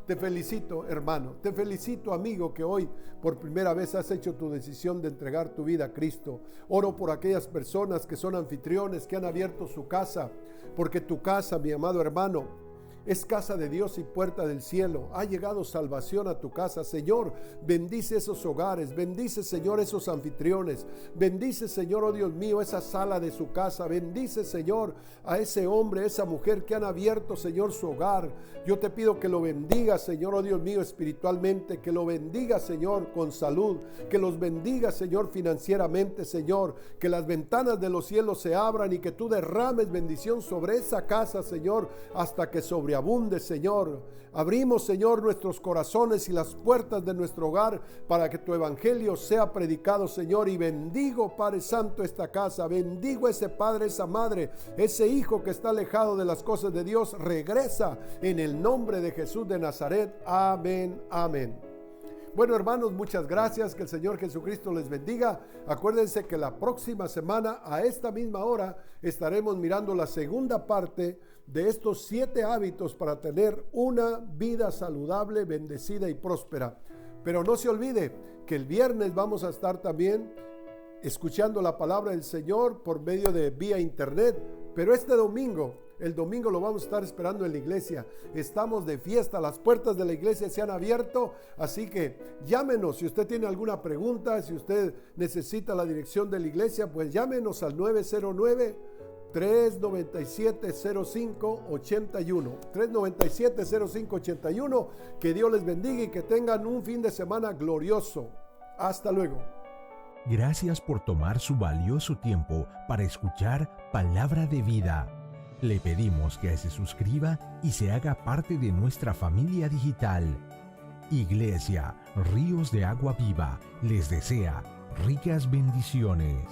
Speaker 1: Te felicito, hermano, te felicito, amigo, que hoy por primera vez has hecho tu decisión de entregar tu vida a Cristo. Oro por aquellas personas que son anfitriones, que han abierto su casa, porque tu casa, mi amado hermano, es casa de Dios y puerta del cielo. Ha llegado salvación a tu casa. Señor, bendice esos hogares. Bendice, Señor, esos anfitriones. Bendice, Señor, oh Dios mío, esa sala de su casa. Bendice, Señor, a ese hombre, esa mujer que han abierto, Señor, su hogar. Yo te pido que lo bendiga, Señor, oh Dios mío, espiritualmente. Que lo bendiga, Señor, con salud. Que los bendiga, Señor, financieramente, Señor. Que las ventanas de los cielos se abran y que tú derrames bendición sobre esa casa, Señor, hasta que sobreabunde, sobreabunde, Señor. Abrimos, Señor, nuestros corazones y las puertas de nuestro hogar para que tu evangelio sea predicado, Señor. Y bendigo, Padre Santo, esta casa. Bendigo a ese padre, esa madre, ese hijo que está alejado de las cosas de Dios. Regresa en el nombre de Jesús de Nazaret. Amén, amén. Bueno, hermanos, muchas gracias. Que el Señor Jesucristo les bendiga. Acuérdense que la próxima semana a esta misma hora estaremos mirando la segunda parte de estos 7 hábitos para tener una vida saludable, bendecida y próspera. Pero no se olvide que el viernes vamos a estar también escuchando la palabra del Señor por medio de vía internet. Pero este domingo, el domingo lo vamos a estar esperando en la iglesia. Estamos de fiesta, las puertas de la iglesia se han abierto, así que llámenos si usted tiene alguna pregunta, si usted necesita la dirección de la iglesia, pues llámenos al 909-397-0581. 397-0581. Que Dios les bendiga y que tengan un fin de semana glorioso. Hasta luego.
Speaker 2: Gracias por tomar su valioso tiempo para escuchar Palabra de Vida. Le pedimos que se suscriba y se haga parte de nuestra familia digital. Iglesia Ríos de Agua Viva les desea ricas bendiciones.